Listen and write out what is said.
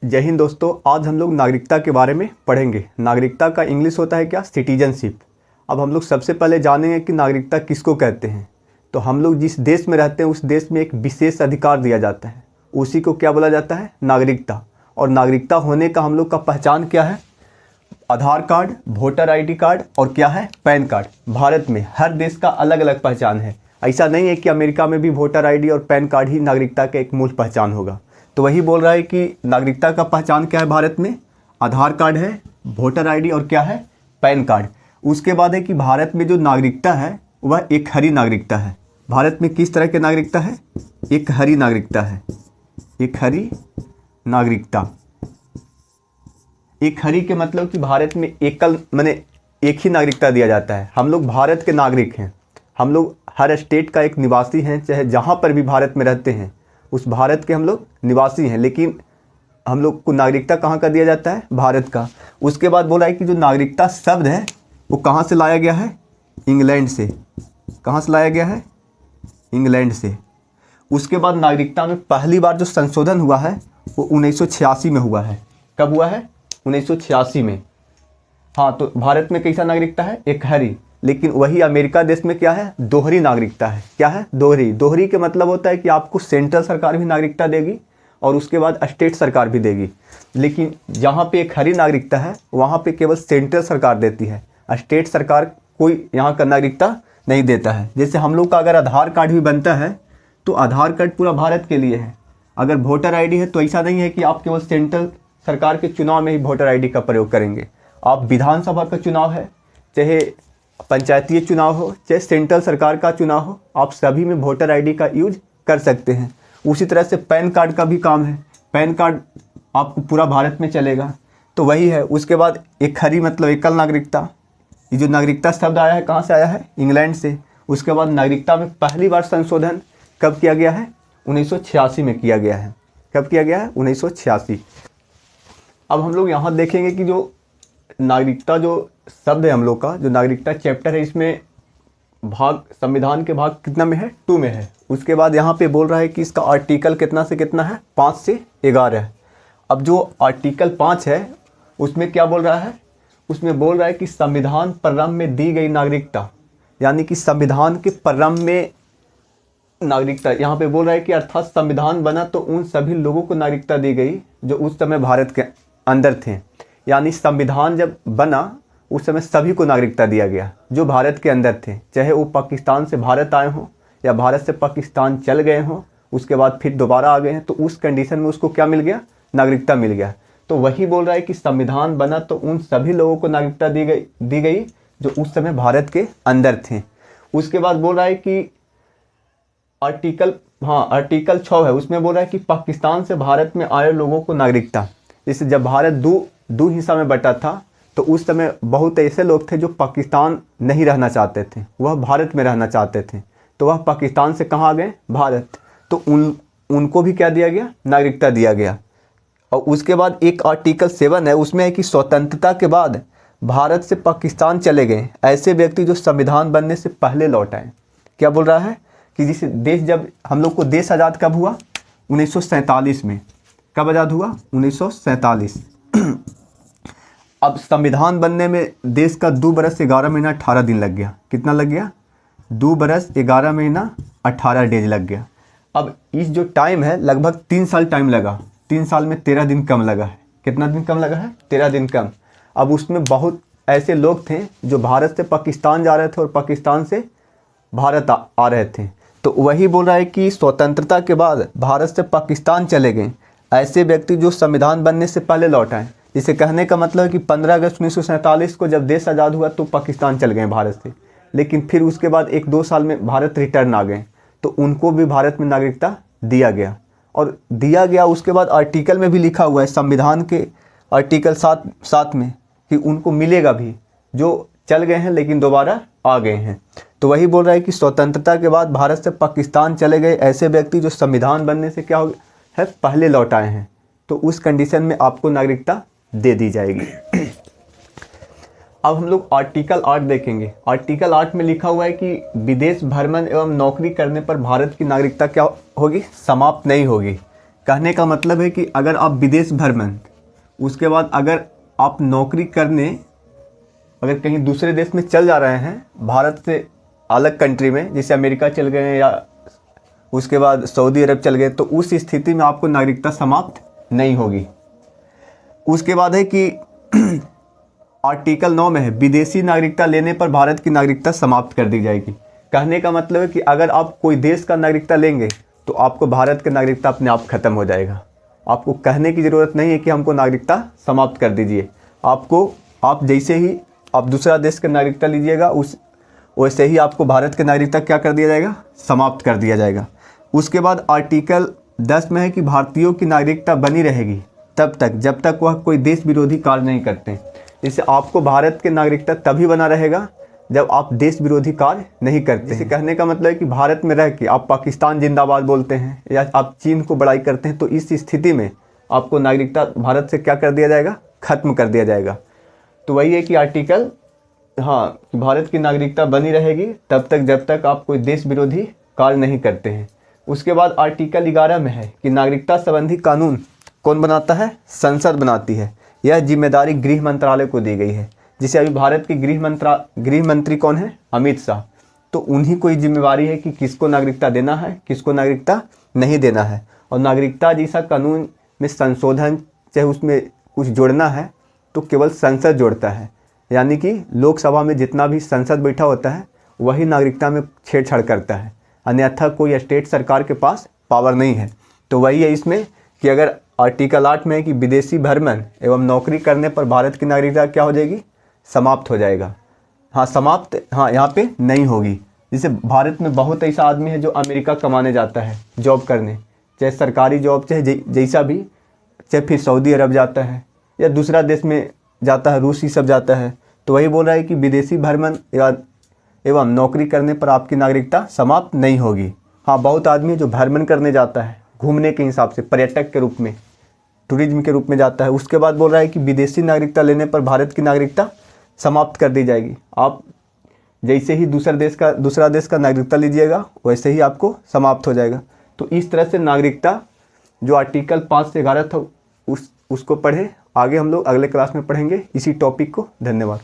जय हिंद दोस्तों। आज हम लोग नागरिकता के बारे में पढ़ेंगे। नागरिकता का इंग्लिश होता है क्या? सिटीजनशिप। अब हम लोग सबसे पहले जानेंगे कि नागरिकता किसको कहते हैं। तो हम लोग जिस देश में रहते हैं उस देश में एक विशेष अधिकार दिया जाता है, उसी को क्या बोला जाता है? नागरिकता। और नागरिकता होने का हम लोग का पहचान क्या है? आधार कार्ड, वोटर आईडी कार्ड और क्या है? Pan card. भारत में हर देश का अलग अलग पहचान है। ऐसा नहीं है कि अमेरिका में भी वोटर आईडी और पैन कार्ड ही नागरिकता का एक मूल पहचान होगा। तो वही बोल रहा है कि नागरिकता का पहचान क्या है भारत में? आधार कार्ड है, वोटर आईडी और क्या है? Pan card. उसके बाद है कि भारत में जो नागरिकता है वह एक हरी नागरिकता है। भारत में किस तरह की नागरिकता है? एक हरी नागरिकता है। एक हरी नागरिकता। एक हरी के मतलब कि भारत में एक ही नागरिकता दिया जाता है। हम लोग भारत के नागरिक हैं। हम लोग हर स्टेट का एक निवासी हैं, चाहे जहाँ पर भी भारत में रहते हैं उस भारत के हम लोग निवासी हैं, लेकिन हम लोग को नागरिकता कहाँ का दिया जाता है? भारत का। उसके बाद बोला है कि जो नागरिकता शब्द है वो कहाँ से लाया गया है? इंग्लैंड से। कहाँ से लाया गया है? इंग्लैंड से। उसके बाद नागरिकता में पहली बार जो संशोधन हुआ है वो 1986 में हुआ है। कब हुआ है? 1986 में। हाँ, तो भारत में कैसा नागरिकता है? एक हरी। लेकिन वही अमेरिका देश में क्या है? दोहरी नागरिकता है। क्या है? दोहरी। दोहरी के मतलब होता है कि आपको सेंट्रल सरकार भी नागरिकता देगी और उसके बाद स्टेट सरकार भी देगी। लेकिन जहाँ पे एक हरी नागरिकता है वहाँ पे केवल सेंट्रल सरकार देती है, स्टेट सरकार कोई यहाँ का नागरिकता नहीं देता है। जैसे हम लोग का अगर आधार कार्ड भी बनता है तो आधार कार्ड पूरा भारत के लिए है। अगर वोटर आई है तो ऐसा नहीं है कि आप केवल सेंट्रल सरकार के चुनाव में ही वोटर आई का प्रयोग करेंगे। आप विधानसभा का चुनाव है, चाहे पंचायती चुनाव हो, चाहे सेंट्रल सरकार का चुनाव हो, आप सभी में वोटर आईडी का यूज कर सकते हैं। उसी तरह से पैन कार्ड का भी काम है। पैन कार्ड आपको पूरा भारत में चलेगा। तो वही है। उसके बाद एक हरी मतलब एकल नागरिकता। ये जो नागरिकता शब्द आया है कहाँ से आया है? इंग्लैंड से। उसके बाद नागरिकता में पहली बार संशोधन कब किया गया है? 1986 में किया गया है। कब किया गया है? 1986। अब हम लोग यहाँ देखेंगे कि जो नागरिकता जो शब्द है हम लोग का, जो नागरिकता चैप्टर है, इसमें भाग संविधान के भाग कितना में है? 2 में है। उसके बाद यहाँ पे बोल रहा है कि इसका आर्टिकल कितना से कितना है? 5 से 11 है। अब जो आर्टिकल 5 है उसमें क्या बोल रहा है? उसमें बोल रहा है कि संविधान प्रारंभ में दी गई नागरिकता, यानी कि संविधान के प्रारंभ में नागरिकता यहाँ पे बोल रहा है कि अर्थात संविधान बना तो उन सभी लोगों को नागरिकता दी गई जो उस समय भारत के अंदर थे। यानी संविधान जब बना उस समय सभी को नागरिकता दिया गया जो भारत के अंदर थे, चाहे वो पाकिस्तान से भारत आए हों या भारत से पाकिस्तान चल गए हों, उसके बाद फिर दोबारा आ गए हैं, तो उस कंडीशन में उसको क्या मिल गया? नागरिकता मिल गया। तो वही बोल रहा है कि संविधान बना तो उन सभी लोगों को नागरिकता दी गई जो उस समय भारत के अंदर थे। उसके बाद बोल रहा है कि आर्टिकल 6 है, उसमें बोल रहा है कि पाकिस्तान से भारत में आए लोगों को नागरिकता। जैसे जब भारत दो हिस्सा में बटा था तो उस समय बहुत ऐसे लोग थे जो पाकिस्तान नहीं रहना चाहते थे, वह भारत में रहना चाहते थे। तो वह पाकिस्तान से कहाँ आ गए? भारत। तो उनको भी क्या दिया गया? नागरिकता दिया गया। और उसके बाद एक आर्टिकल 7 है, उसमें है कि स्वतंत्रता के बाद भारत से पाकिस्तान चले गए ऐसे व्यक्ति जो संविधान बनने से पहले लौट आए। क्या बोल रहा है? कि जिस देश, जब हम लोग को देश आज़ाद कब हुआ? 1947 में। कब आज़ाद हुआ? 1947। अब संविधान बनने में देश का 2 बरस 11 महीना 18 दिन लग गया। कितना लग गया? 2 बरस 11 महीना 18 डेज लग गया। अब इस जो टाइम है लगभग 3 साल टाइम लगा। 3 साल में 13 दिन कम लगा है। कितना दिन कम लगा है? 13 दिन कम। अब उसमें बहुत ऐसे लोग थे जो भारत से पाकिस्तान जा रहे थे और पाकिस्तान से भारत आ रहे थे। तो वही बोल रहा है कि स्वतंत्रता के बाद भारत से पाकिस्तान चले गए ऐसे व्यक्ति जो संविधान बनने से पहले लौट आए। इसे कहने का मतलब है कि 15 अगस्त 1947 को जब देश आज़ाद हुआ तो पाकिस्तान चल गए भारत से, लेकिन फिर उसके बाद 1-2 साल में भारत रिटर्न आ गए, तो उनको भी भारत में नागरिकता दिया गया। और दिया गया उसके बाद आर्टिकल में भी लिखा हुआ है, संविधान के आर्टिकल 7 में, कि उनको मिलेगा भी जो चल गए हैं लेकिन दोबारा आ गए हैं। तो वही बोल रहा है कि स्वतंत्रता के बाद भारत से पाकिस्तान चले गए ऐसे व्यक्ति जो संविधान बनने से क्या हो है? पहले लौट आए हैं, तो उस कंडीशन में आपको नागरिकता दे दी जाएगी। अब हम लोग आर्टिकल 8 देखेंगे। आर्टिकल 8 में लिखा हुआ है कि विदेश भ्रमण एवं नौकरी करने पर भारत की नागरिकता क्या होगी? समाप्त नहीं होगी। कहने का मतलब है कि अगर आप विदेश भ्रमण, उसके बाद अगर आप नौकरी करने अगर कहीं दूसरे देश में चल जा रहे हैं, भारत से अलग कंट्री में, जैसे अमेरिका चल गए या उसके बाद सऊदी अरब चल गए, तो उस स्थिति में आपको नागरिकता समाप्त नहीं होगी। उसके बाद है कि आर्टिकल 9 में है, विदेशी नागरिकता लेने पर भारत की नागरिकता समाप्त कर दी जाएगी। कहने का मतलब है कि अगर आप कोई देश का नागरिकता लेंगे तो आपको भारत की नागरिकता अपने आप खत्म हो जाएगा। आपको कहने की ज़रूरत नहीं है कि हमको नागरिकता समाप्त कर दीजिए। आप जैसे ही आप दूसरा देश का नागरिकता लीजिएगा, वैसे ही आपको भारत की नागरिकता क्या कर दिया जाएगा, समाप्त कर दिया जाएगा। उसके बाद आर्टिकल 10 में है कि भारतीयों की नागरिकता बनी रहेगी तब तक जब तक वह कोई देश विरोधी कार्य नहीं करते। इससे आपको भारत की नागरिकता तभी बना रहेगा जब आप देश विरोधी कार्य नहीं करते। इसे कहने का मतलब है कि भारत में रह के आप पाकिस्तान जिंदाबाद बोलते हैं या आप चीन को बड़ाई करते हैं, तो इस स्थिति में आपको नागरिकता भारत से क्या कर दिया जाएगा, खत्म कर दिया जाएगा। तो वही है कि आर्टिकल भारत की नागरिकता बनी रहेगी तब तक जब तक आप कोई देश विरोधी कार्य नहीं करते हैं। उसके बाद आर्टिकल 11 में है कि नागरिकता संबंधी कानून कौन बनाता है, संसद बनाती है। यह जिम्मेदारी गृह मंत्रालय को दी गई है। जिसे अभी भारत के गृह मंत्री कौन है, अमित शाह, तो उन्हीं को ही जिम्मेवारी है कि किसको नागरिकता देना है, किसको नागरिकता नहीं देना है। और नागरिकता जैसा कानून में संशोधन चाहे उसमें कुछ जोड़ना है तो केवल संसद जोड़ता है, यानी कि लोकसभा में जितना भी संसद बैठा होता है वही नागरिकता में छेड़छाड़ करता है, अन्यथा कोई स्टेट सरकार के पास पावर नहीं है। तो वही है इसमें कि अगर आर्टिकल 8 में है कि विदेशी भ्रमण एवं नौकरी करने पर भारत की नागरिकता क्या हो जाएगी, समाप्त हो जाएगा। यहाँ पे नहीं होगी। जैसे भारत में बहुत ऐसा आदमी है जो अमेरिका कमाने जाता है जॉब करने, चाहे सरकारी जॉब चाहे जैसा भी, चाहे फिर सऊदी अरब जाता है या दूसरा देश में जाता है, रूस ही सब जाता है। तो वही बोल रहा है कि विदेशी भ्रमण एवं नौकरी करने पर आपकी नागरिकता समाप्त नहीं होगी। बहुत आदमी जो भ्रमण करने जाता है घूमने के हिसाब से, पर्यटक के रूप में, टूरिज्म के रूप में जाता है, उसके बाद बोल रहा है कि विदेशी नागरिकता लेने पर भारत की नागरिकता समाप्त कर दी जाएगी। आप जैसे ही दूसरा देश का नागरिकता लीजिएगा वैसे ही आपको समाप्त हो जाएगा। तो इस तरह से नागरिकता जो आर्टिकल 5 से 11 था उसको पढ़े। आगे हम लोग अगले क्लास में पढ़ेंगे इसी टॉपिक को। धन्यवाद।